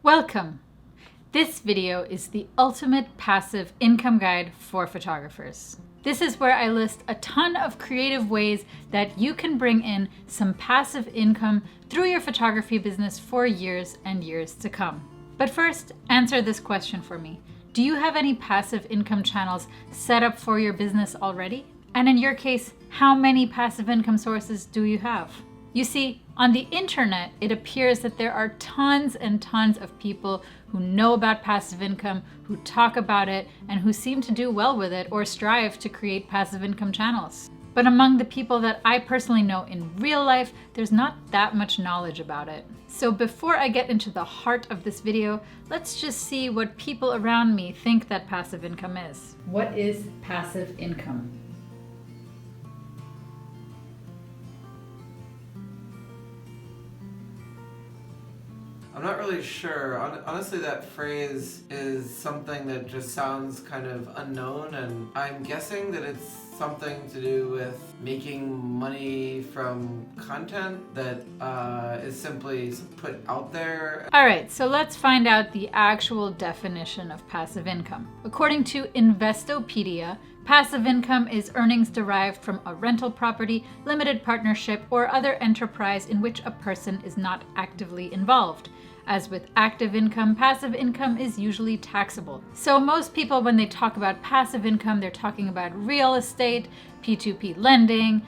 Welcome! This video is the ultimate passive income guide for photographers. This is where I list a ton of creative ways that you can bring in some passive income through your photography business for years and years to come. But first, answer this question for me. Do you have any passive income channels set up for your business already? And in your case, how many passive income sources do you have? You see, on the internet, it appears that there are tons and tons of people who know about passive income, who talk about it, and who seem to do well with it or strive to create passive income channels. But among the people that I personally know in real life, there's not that much knowledge about it. So before I get into the heart of this video, let's just see what people around me think that passive income is. What is passive income? I'm not really sure. Honestly, that phrase is something that just sounds kind of unknown, and I'm guessing that it's something to do with making money from content that is simply put out there. All right, so let's find out the actual definition of passive income. According to Investopedia, passive income is earnings derived from a rental property, limited partnership, or other enterprise in which a person is not actively involved. As with active income, passive income is usually taxable. So most people, when they talk about passive income, they're talking about real estate, P2P lending,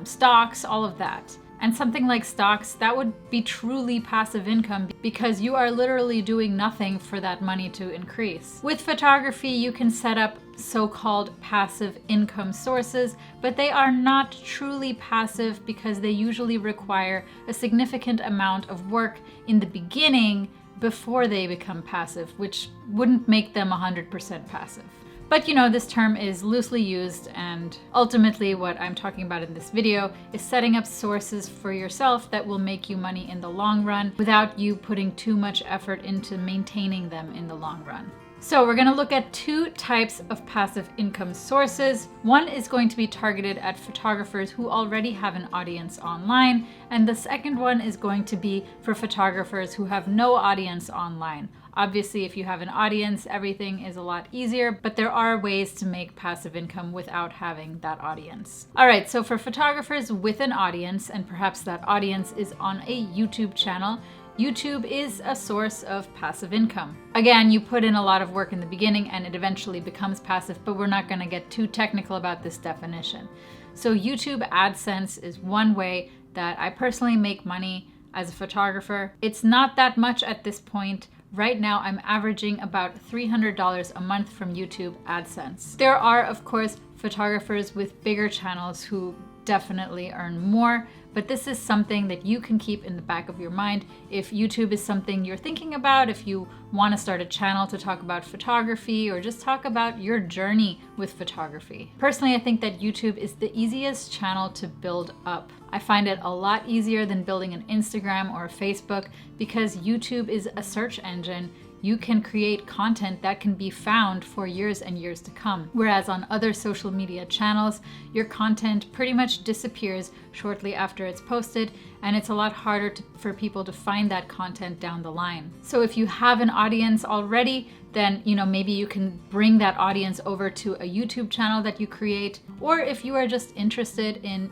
stocks, all of that. And something like stocks, that would be truly passive income because you are literally doing nothing for that money to increase. With photography, you can set up so-called passive income sources, but they are not truly passive because they usually require a significant amount of work in the beginning before they become passive, which wouldn't make them 100% passive. But you know, this term is loosely used, and ultimately what I'm talking about in this video is setting up sources for yourself that will make you money in the long run without you putting too much effort into maintaining them in the long run. So we're going to look at two types of passive income sources. One is going to be targeted at photographers who already have an audience online, and the second one is going to be for photographers who have no audience online. Obviously, if you have an audience, everything is a lot easier, but there are ways to make passive income without having that audience. All right, so for photographers with an audience, and perhaps that audience is on a YouTube channel, YouTube is a source of passive income. Again, you put in a lot of work in the beginning and it eventually becomes passive, but we're not going to get too technical about this definition. So YouTube AdSense is one way that I personally make money as a photographer. It's not that much at this point. Right now, I'm averaging about $300 a month from YouTube AdSense. There are, of course, photographers with bigger channels who definitely earn more, but this is something that you can keep in the back of your mind if YouTube is something you're thinking about, if you want to start a channel to talk about photography or just talk about your journey with photography. Personally, I think that YouTube is the easiest channel to build up. I find it a lot easier than building an Instagram or a Facebook because YouTube is a search engine. You can create content that can be found for years and years to come. Whereas on other social media channels, your content pretty much disappears shortly after it's posted, and it's a lot harder for people to find that content down the line. So if you have an audience already, then maybe you can bring that audience over to a YouTube channel that you create. Or if you are just interested in,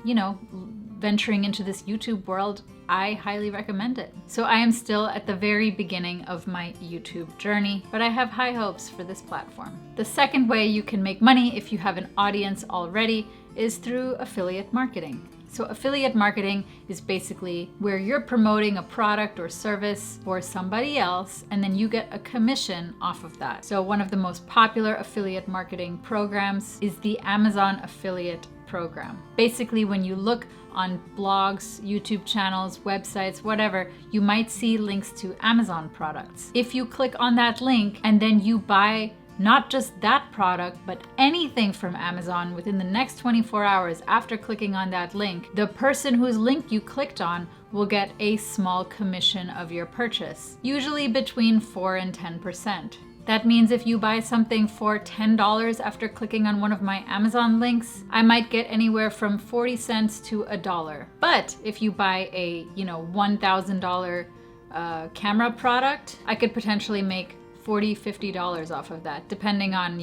venturing into this YouTube world, I highly recommend it. So I am still at the very beginning of my YouTube journey, but I have high hopes for this platform. The second way you can make money if you have an audience already is through affiliate marketing. So affiliate marketing is basically where you're promoting a product or service for somebody else, and then you get a commission off of that. So one of the most popular affiliate marketing programs is the Amazon affiliate program. Basically, when you look on blogs, YouTube channels, websites, whatever, you might see links to Amazon products. If you click on that link and then you buy not just that product, but anything from Amazon within the next 24 hours after clicking on that link, the person whose link you clicked on will get a small commission of your purchase, usually between 4 and 10%. That means if you buy something for $10 after clicking on one of my Amazon links, I might get anywhere from 40 cents to $1. But if you buy a, $1,000 a camera product, I could potentially make $40, $50 off of that, depending on,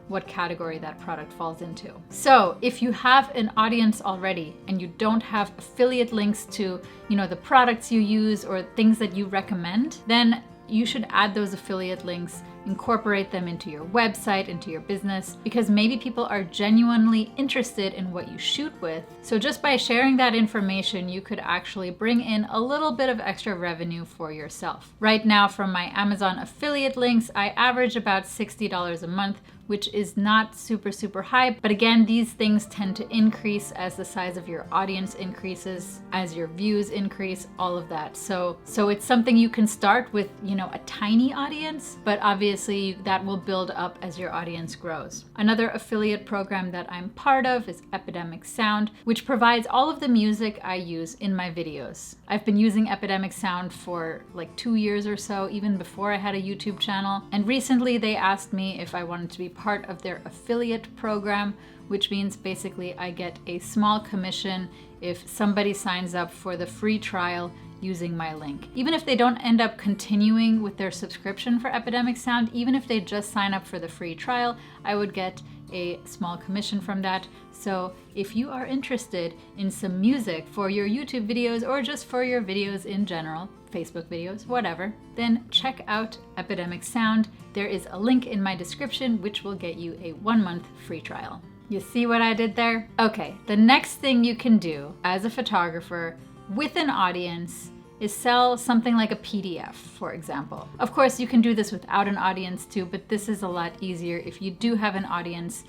what category that product falls into. So if you have an audience already and you don't have affiliate links to, the products you use or things that you recommend, then you should add those affiliate links, incorporate them into your website, into your business, because maybe people are genuinely interested in what you shoot with. So just by sharing that information, you could actually bring in a little bit of extra revenue for yourself. Right now, from my Amazon affiliate links, I average about $60 a month, which is not super, super high. But again, these things tend to increase as the size of your audience increases, as your views increase, all of that. So it's something you can start with, a tiny audience, but obviously that will build up as your audience grows. Another affiliate program that I'm part of is Epidemic Sound, which provides all of the music I use in my videos. I've been using Epidemic Sound for like 2 years or so, even before I had a YouTube channel. And recently they asked me if I wanted to be part of their affiliate program, which means basically I get a small commission if somebody signs up for the free trial using my link. Even if they don't end up continuing with their subscription for Epidemic Sound, even if they just sign up for the free trial, I would get a small commission from that. So if you are interested in some music for your YouTube videos or just for your videos in general, Facebook videos, whatever, then check out Epidemic Sound. There is a link in my description which will get you a 1-month free trial. You see what I did there? Okay, the next thing you can do as a photographer with an audience is sell something like a PDF, for example. Of course, you can do this without an audience too, but this is a lot easier if you do have an audience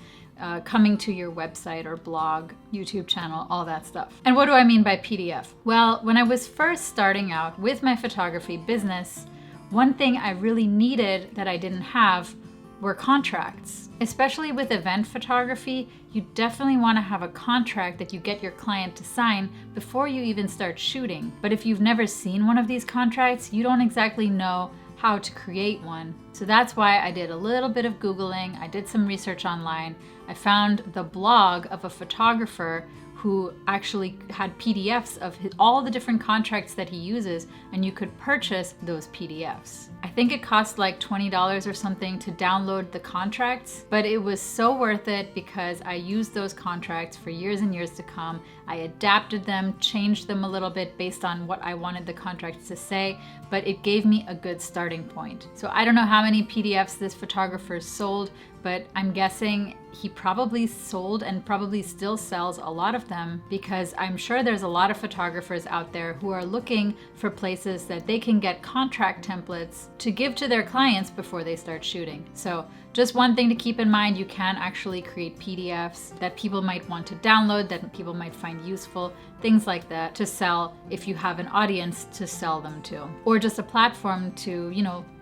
coming to your website or blog, YouTube channel, all that stuff. And what do I mean by PDF? Well, when I was first starting out with my photography business, one thing I really needed that I didn't have were contracts. Especially with event photography, you definitely want to have a contract that you get your client to sign before you even start shooting. But if you've never seen one of these contracts, you don't exactly know how to create one. So that's why I did a little bit of Googling. I did some research online. I found the blog of a photographer who actually had PDFs of all the different contracts that he uses, and you could purchase those PDFs. I think it cost like $20 or something to download the contracts, but it was so worth it because I used those contracts for years and years to come. I adapted them, changed them a little bit based on what I wanted the contracts to say, but it gave me a good starting point. So I don't know how many PDFs this photographer sold, but I'm guessing he probably sold and probably still sells a lot of them, because I'm sure there's a lot of photographers out there who are looking for places that they can get contract templates to give to their clients before they start shooting. So just one thing to keep in mind, you can actually create PDFs that people might want to download, that people might find useful, things like that, to sell if you have an audience to sell them to, or just a platform to,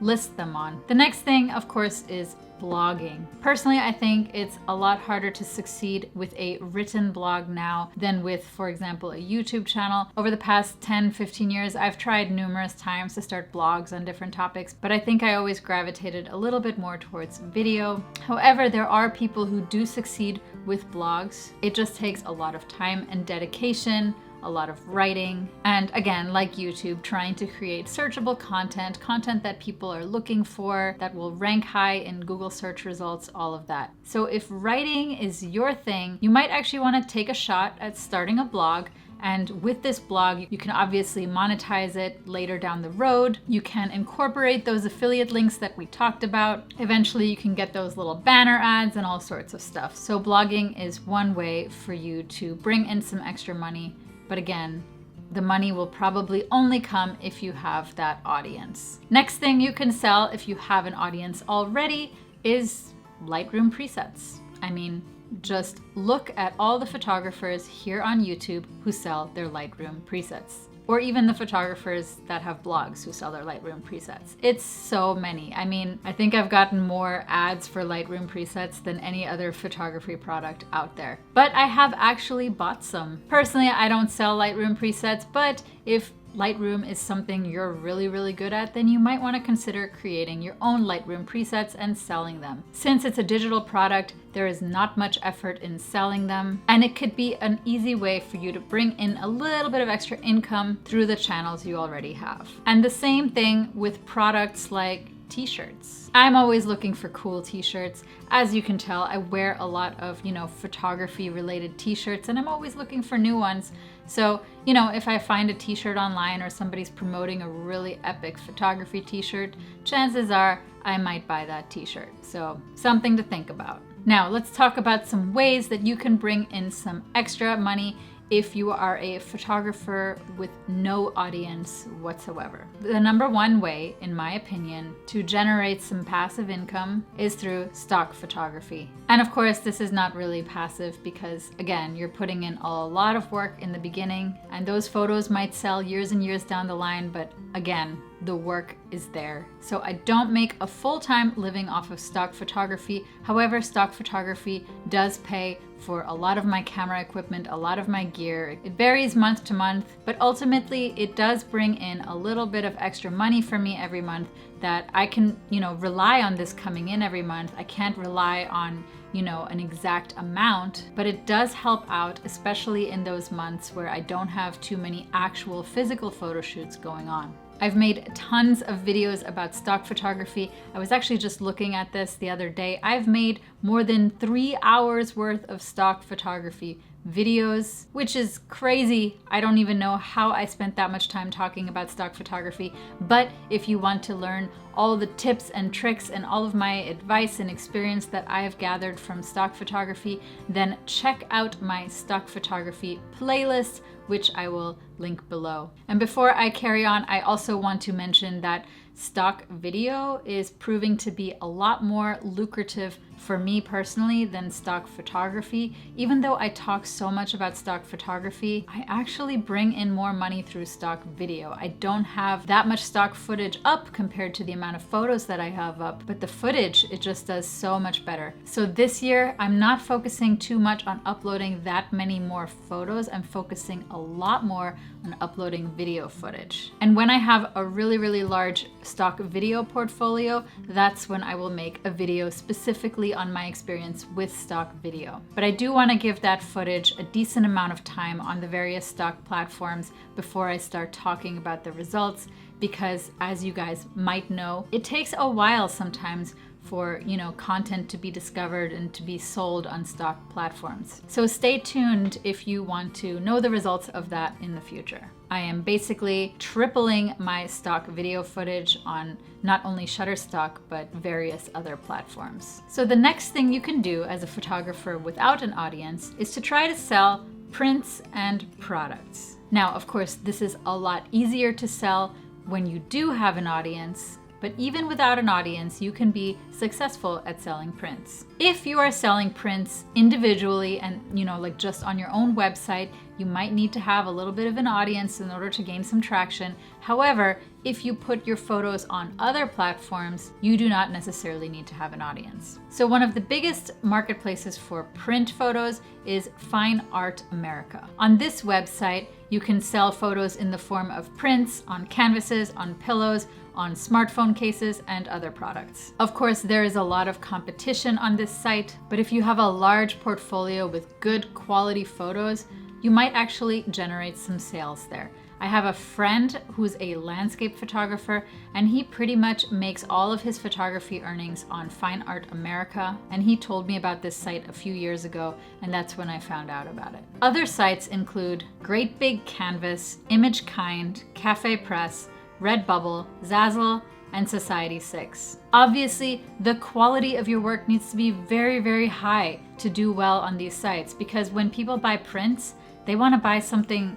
list them on. The next thing, of course, is blogging. Personally, I think it's a lot harder to succeed with a written blog now than with, for example, a YouTube channel. Over the past 10, 15 years, I've tried numerous times to start blogs on different topics, but I think I always gravitated a little bit more towards video. However, there are people who do succeed with blogs. It just takes a lot of time and dedication, a lot of writing, and again, like YouTube, trying to create searchable content that people are looking for, that will rank high in Google search results, all of that. So if writing is your thing, you might actually want to take a shot at starting a blog. And with this blog, you can obviously monetize it later down the road. You can incorporate those affiliate links that we talked about. Eventually, you can get those little banner ads and all sorts of stuff. So blogging is one way for you to bring in some extra money. But again, the money will probably only come if you have that audience. Next thing you can sell if you have an audience already is Lightroom presets. I mean, just look at all the photographers here on YouTube who sell their Lightroom presets, or even the photographers that have blogs who sell their Lightroom presets. It's so many. I mean, I think I've gotten more ads for Lightroom presets than any other photography product out there. But I have actually bought some. Personally, I don't sell Lightroom presets, but if Lightroom is something you're really, really good at, then you might want to consider creating your own Lightroom presets and selling them. Since it's a digital product, there is not much effort in selling them, and it could be an easy way for you to bring in a little bit of extra income through the channels you already have. And the same thing with products like t-shirts. I'm always looking for cool t-shirts. As you can tell, I wear a lot of, photography related t-shirts, and I'm always looking for new ones. So, if I find a t-shirt online or somebody's promoting a really epic photography t-shirt, chances are I might buy that t-shirt. So, something to think about. Now, let's talk about some ways that you can bring in some extra money if you are a photographer with no audience whatsoever. The number one way, in my opinion, to generate some passive income is through stock photography. And of course, this is not really passive because, again, you're putting in a lot of work in the beginning, and those photos might sell years and years down the line, but again, the work is there. So I don't make a full-time living off of stock photography. However, stock photography does pay for a lot of my camera equipment, a lot of my gear. It varies month to month, but ultimately it does bring in a little bit of extra money for me every month that I can, rely on this coming in every month. I can't rely on an exact amount, but it does help out, especially in those months where I don't have too many actual physical photo shoots going on. I've made tons of videos about stock photography. I was actually just looking at this the other day. I've made more than 3 hours worth of stock photography videos, which is crazy. I don't even know how I spent that much time talking about stock photography. But if you want to learn all the tips and tricks and all of my advice and experience that I have gathered from stock photography, then check out my stock photography playlist, which I will link below. And before I carry on, I also want to mention that stock video is proving to be a lot more lucrative for me personally than stock photography. Even though I talk so much about stock photography, I actually bring in more money through stock video. I don't have that much stock footage up compared to the amount of photos that I have up, but the footage, it just does so much better. So this year, I'm not focusing too much on uploading that many more photos. I'm focusing a lot more on uploading video footage. And when I have a really, really large stock video portfolio, that's when I will make a video specifically on my experience with stock video. But I do want to give that footage a decent amount of time on the various stock platforms before I start talking about the results, because as you guys might know, it takes a while sometimes for content to be discovered and to be sold on stock platforms. So stay tuned if you want to know the results of that in the future. I am basically tripling my stock video footage on not only Shutterstock, but various other platforms. So the next thing you can do as a photographer without an audience is to try to sell prints and products. Now, of course, this is a lot easier to sell when you do have an audience, but even without an audience, you can be successful at selling prints. If you are selling prints individually and, like just on your own website, you might need to have a little bit of an audience in order to gain some traction. However, if you put your photos on other platforms, you do not necessarily need to have an audience. So one of the biggest marketplaces for print photos is Fine Art America. On this website, you can sell photos in the form of prints on canvases, on pillows, on smartphone cases, and other products. Of course, there is a lot of competition on this site, but if you have a large portfolio with good quality photos, you might actually generate some sales there. I have a friend who's a landscape photographer, and he pretty much makes all of his photography earnings on Fine Art America, and he told me about this site a few years ago, and that's when I found out about it. Other sites include Great Big Canvas, Image Kind, Cafe Press, Redbubble, Zazzle, and Society6. Obviously, the quality of your work needs to be very, very high to do well on these sites, because when people buy prints, they want to buy something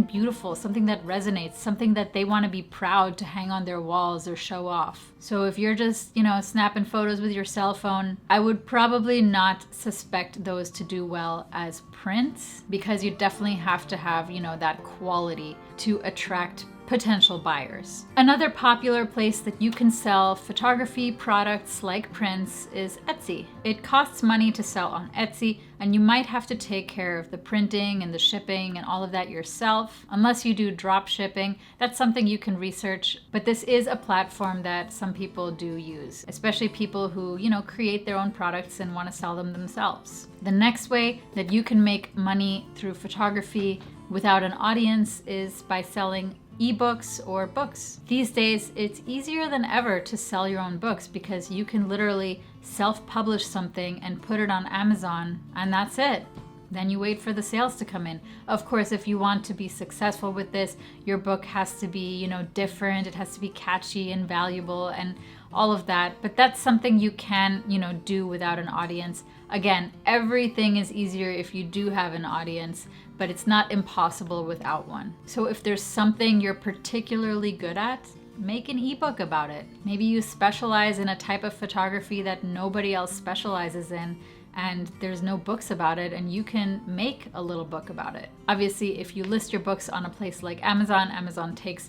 beautiful, something that resonates, something that they want to be proud to hang on their walls or show off. So if you're just, snapping photos with your cell phone, I would probably not suspect those to do well as prints, because you definitely have to have, that quality to attract potential buyers. Another popular place that you can sell photography products like prints is Etsy. It costs money to sell on Etsy, and you might have to take care of the printing and the shipping and all of that yourself. Unless you do drop shipping, that's something you can research, but this is a platform that some people do use, especially people who, create their own products and want to sell them themselves. The next way that you can make money through photography without an audience is by selling ebooks or books. These days, it's easier than ever to sell your own books because you can literally self-publish something and put it on Amazon, and that's it. Then you wait for the sales to come in. Of course, if you want to be successful with this, your book has to be, different. It has to be catchy and valuable and all of that. But that's something you can, do without an audience. Again, everything is easier if you do have an audience, but it's not impossible without one. So if there's something you're particularly good at, make an ebook about it. Maybe you specialize in a type of photography that nobody else specializes in, and there's no books about it, and you can make a little book about it. Obviously, if you list your books on a place like Amazon takes,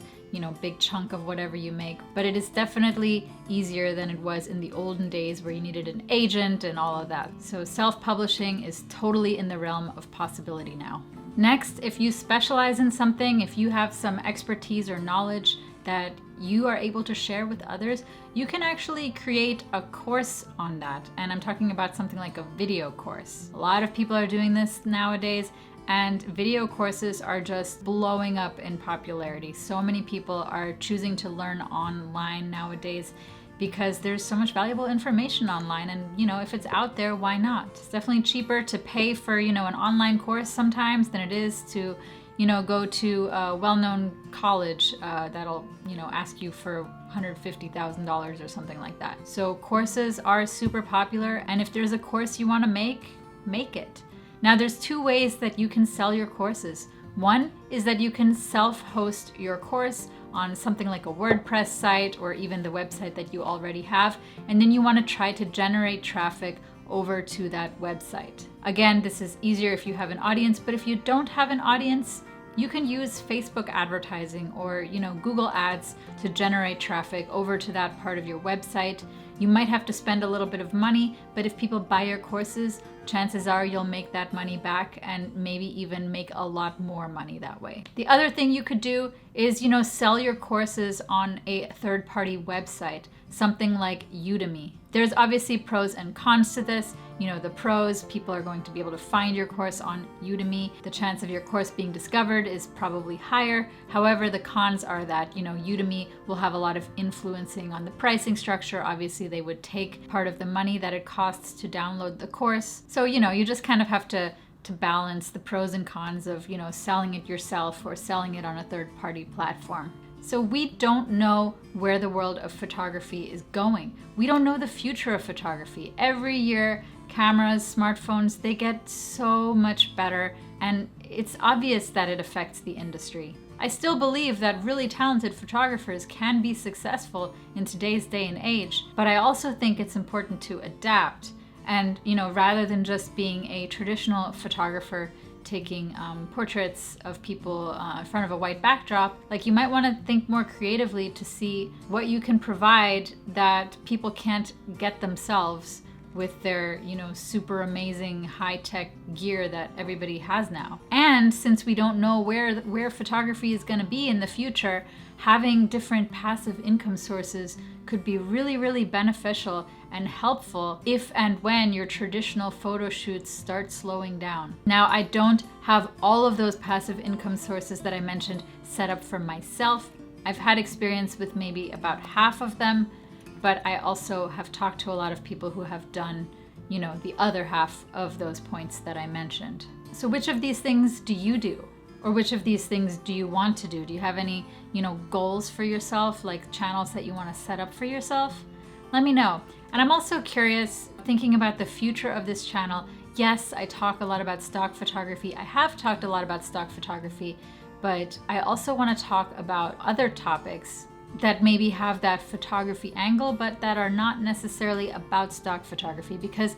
big chunk of whatever you make, but it is definitely easier than it was in the olden days where you needed an agent and all of that. So self-publishing is totally in the realm of possibility now. Next, if you specialize in something, if you have some expertise or knowledge that you are able to share with others, you can actually create a course on that. And I'm talking about something like a video course. A lot of people are doing this nowadays, and video courses are just blowing up in popularity. So many people are choosing to learn online nowadays because there's so much valuable information online, and if it's out there, why not? It's definitely cheaper to pay for an online course sometimes than it is to go to a well-known college that'll ask you for $150,000 or something like that. So courses are super popular, and if there's a course you want to make it. Now there's two ways that you can sell your courses. One is that you can self-host your course on something like a WordPress site or even the website that you already have, and then you want to try to generate traffic over to that website. Again, this is easier if you have an audience, but if you don't have an audience, you can use Facebook advertising or Google ads to generate traffic over to that part of your website. You might have to spend a little bit of money, but if people buy your courses, chances are you'll make that money back and maybe even make a lot more money that way. The other thing you could do is, sell your courses on a third-party website, something like Udemy. There's obviously pros and cons to this. The pros, people are going to be able to find your course on Udemy. The chance of your course being discovered is probably higher. However, the cons are that, Udemy will have a lot of influencing on the pricing structure. Obviously, they would take part of the money that it costs to download the course. So, you just kind of have to balance the pros and cons of, selling it yourself or selling it on a third-party platform. So we don't know where the world of photography is going. We don't know the future of photography. Every year, cameras, smartphones, they get so much better, and it's obvious that it affects the industry. I still believe that really talented photographers can be successful in today's day and age, but I also think it's important to adapt. And, rather than just being a traditional photographer taking portraits of people in front of a white backdrop, you might want to think more creatively to see what you can provide that people can't get themselves with their, super amazing high-tech gear that everybody has now. And since we don't know where photography is going to be in the future, having different passive income sources could be really, really beneficial and helpful if and when your traditional photo shoots start slowing down. Now, I don't have all of those passive income sources that I mentioned set up for myself. I've had experience with maybe about half of them, but I also have talked to a lot of people who have done, the other half of those points that I mentioned. So which of these things do you do? Or which of these things do you want to do? Do you have any, goals for yourself, like channels that you want to set up for yourself? Let me know. And I'm also curious, thinking about the future of this channel. Yes, I talk a lot about stock photography. I have talked a lot about stock photography, but I also want to talk about other topics that maybe have that photography angle, but that are not necessarily about stock photography, because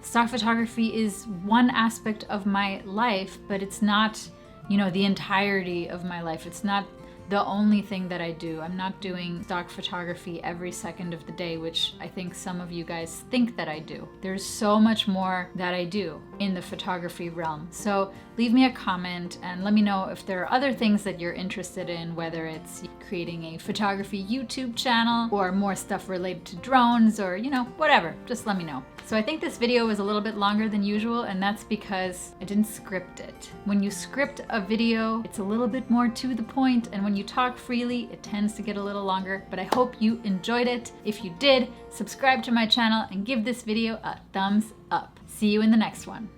stock photography is one aspect of my life, but it's not, the entirety of my life. It's not the only thing that I do. I'm not doing stock photography every second of the day, which I think some of you guys think that I do. There's so much more that I do in the photography realm. So leave me a comment and let me know if there are other things that you're interested in, whether it's creating a photography YouTube channel or more stuff related to drones or, you know, whatever. Just let me know. So I think this video was a little bit longer than usual, and that's because I didn't script it. When you script a video, it's a little bit more to the point, and when you talk freely, it tends to get a little longer, but I hope you enjoyed it. If you did, subscribe to my channel and give this video a thumbs up. See you in the next one.